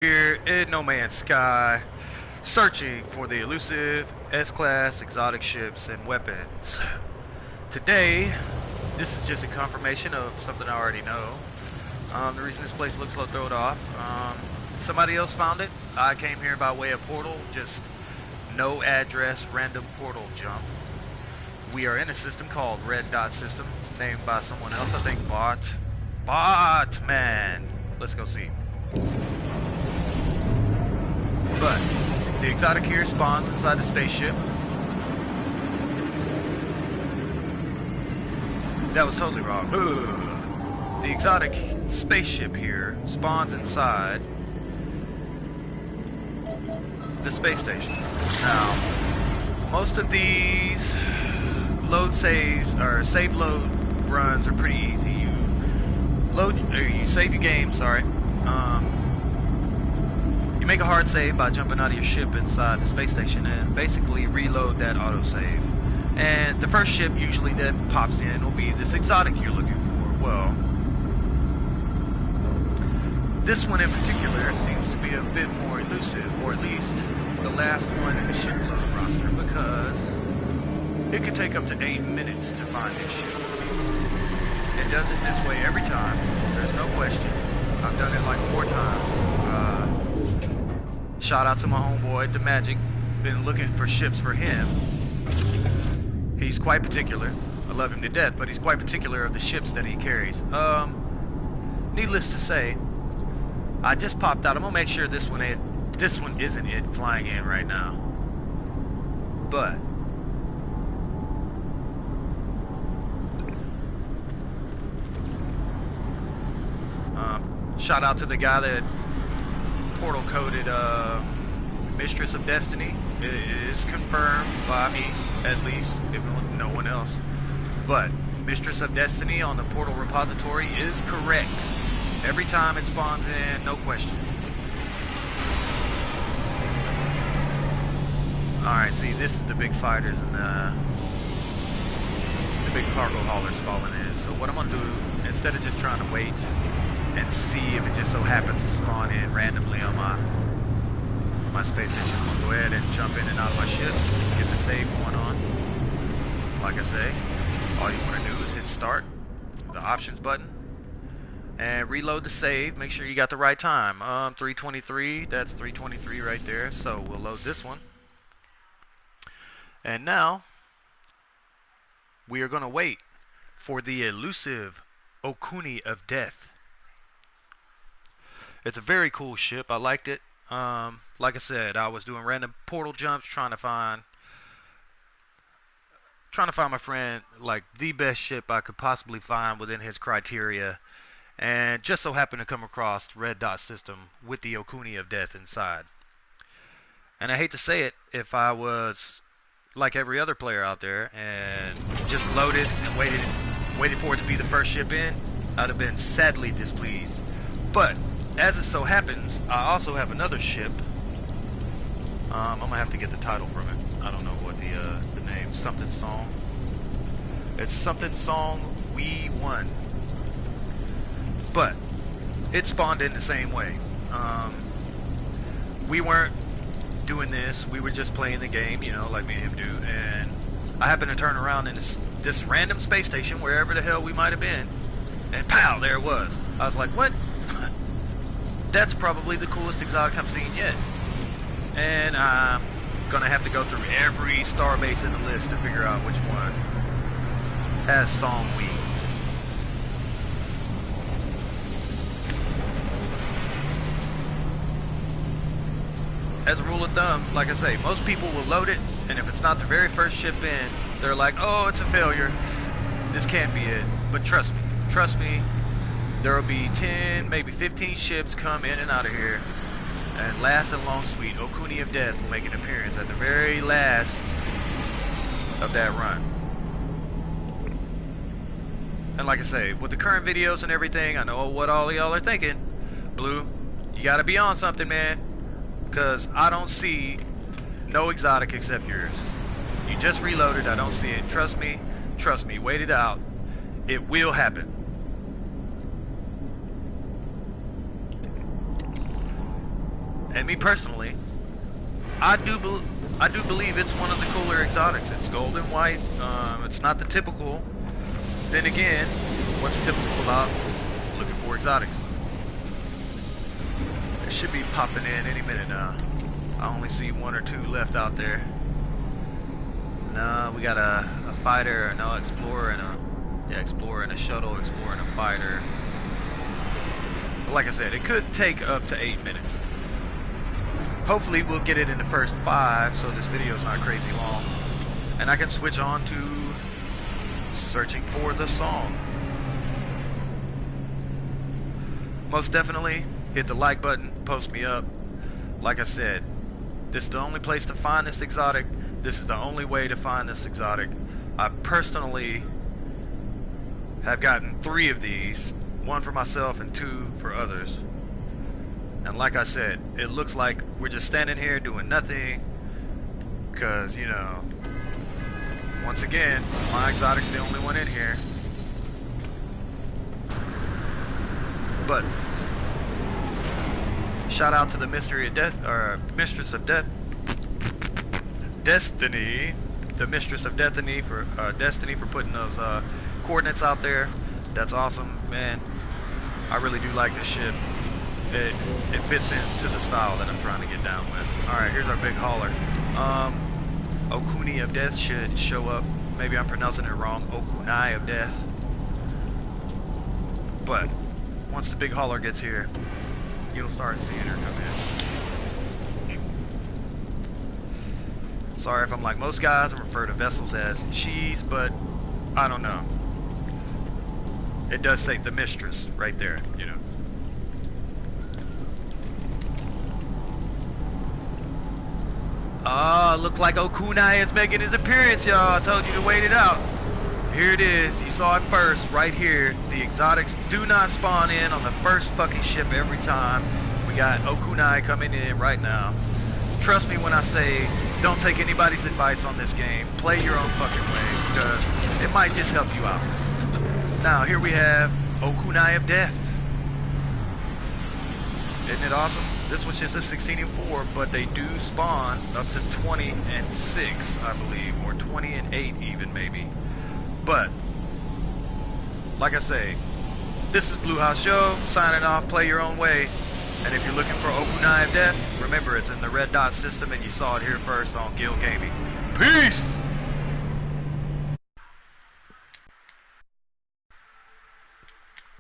Here in No Man's Sky, searching for the elusive S-Class exotic ships and weapons. Today, this is just a confirmation of something I already know. The reason this place looks a little thrown off, somebody else found it. I came here by way of portal, just no address, random portal jump. We are in a system called Red Dot System, named by someone else, I think Botman. Let's go see. But the exotic here spawns inside the spaceship. That was totally wrong. Ugh. The exotic spaceship here spawns inside the space station. Now, most of these load saves or save load runs are pretty easy. You save your game, sorry. You make a hard save by jumping out of your ship inside the space station and basically reload that autosave. And the first ship usually that pops in will be this exotic you're looking for. Well, this one in particular seems to be a bit more elusive, or at least the last one in the shipload roster, because it could take up to 8 minutes to find this ship. It does it this way every time. There's no question. I've done it like 4 times. Shout out to my homeboy, The Magic. Been looking for ships for him. He's quite particular. I love him to death, but he's quite particular of the ships that he carries. Needless to say, I just popped out. I'm gonna make sure this one isn't it flying in right now. But shout out to the guy that portal coded Mistress of Destiny. It is confirmed by me, at least, if no one else. But Mistress of Destiny on the portal repository is correct. Every time it spawns in, no question. Alright, see, this is the big fighters and the big cargo haulers falling in. So what I'm going to do, instead of just trying to wait and see if it just so happens to spawn in randomly on my space station, I'm gonna go ahead and jump in and out of my ship, get the save going on. Like I say, all you want to do is hit start, the options button, and reload the save. Make sure you got the right time. 323, that's 323 right there. So we'll load this one. And now we are gonna wait for the elusive Okuni of Death. It's a very cool ship. I liked it. Like I said, I was doing random portal jumps, trying to find my friend like the best ship I could possibly find within his criteria, and just so happened to come across Red Dot System with the Okuni of Death inside. And I hate to say it, if I was like every other player out there and just loaded and waited for it to be the first ship in, I'd have been sadly displeased. But as it so happens, I also have another ship. I'm gonna have to get the title from it. I don't know what the name. Something Song. It's Something Song We Won. But it spawned in the same way. We weren't doing this. We were just playing the game, you know, like me and him do. And I happened to turn around in this random space station, wherever the hell we might have been, and pow, there it was. I was like, what? That's probably the coolest exotic I've seen yet. And I'm gonna have to go through every starbase in the list to figure out which one has Song We. As a rule of thumb, like I say, most people will load it, and if it's not the very first ship in, they're like, oh, it's a failure. This can't be it. But trust me, there will be 10, maybe 15 ships come in and out of here. And last and long sweet, Okuni of Death will make an appearance at the very last of that run. And like I say, with the current videos and everything, I know what all of y'all are thinking. Blue, you gotta be on something, man. Because I don't see no exotic except yours. You just reloaded, I don't see it. Trust me, wait it out. It will happen. And me personally, I do believe it's one of the cooler exotics. It's gold and white. It's not the typical. Then again, what's typical about looking for exotics? It should be popping in any minute now. I only see 1 or 2 left out there. No, we got a fighter, no, explorer, and explorer and a shuttle, explorer and a fighter. But like I said, it could take up to 8 minutes. Hopefully we'll get it in the first 5, so this video is not crazy long. And I can switch on to searching for the song. Most definitely, hit the like button, post me up. Like I said, this is the only place to find this exotic. This is the only way to find this exotic. I personally have gotten 3 of these, 1 for myself and 2 for others. And like I said, it looks like we're just standing here doing nothing, because, you know, once again, my exotic's the only one in here. But shout out to the Mystery of Death, or Mistress of Death, Destiny, the Mistress of Destiny for putting those coordinates out there. That's awesome, man. I really do like this ship. It fits into the style that I'm trying to get down with. Alright, here's our big hauler. Okuni of Death should show up. Maybe I'm pronouncing it wrong. Okunai of Death. But once the big hauler gets here, you'll start seeing her come in. Sorry if I'm like most guys and refer to vessels as cheese, but I don't know. It does say the Mistress right there, you know. Look like Okunai is making his appearance, y'all. I told you to wait it out. Here it is. You saw it first, right here. The exotics do not spawn in on the first fucking ship every time. We got Okunai coming in right now. Trust me when I say, don't take anybody's advice on this game. Play your own fucking way, because it might just help you out. Now, here we have Okunai of Death. Isn't it awesome? This one's just a 16 and 4, but they do spawn up to 20 and 6, I believe, or 20 and 8 even, maybe. But, like I say, this is Blue House Joe, signing off. Play your own way. And if you're looking for Okunai of Death, remember it's in the red dot system, and you saw it here first on Guild Gaming. Peace!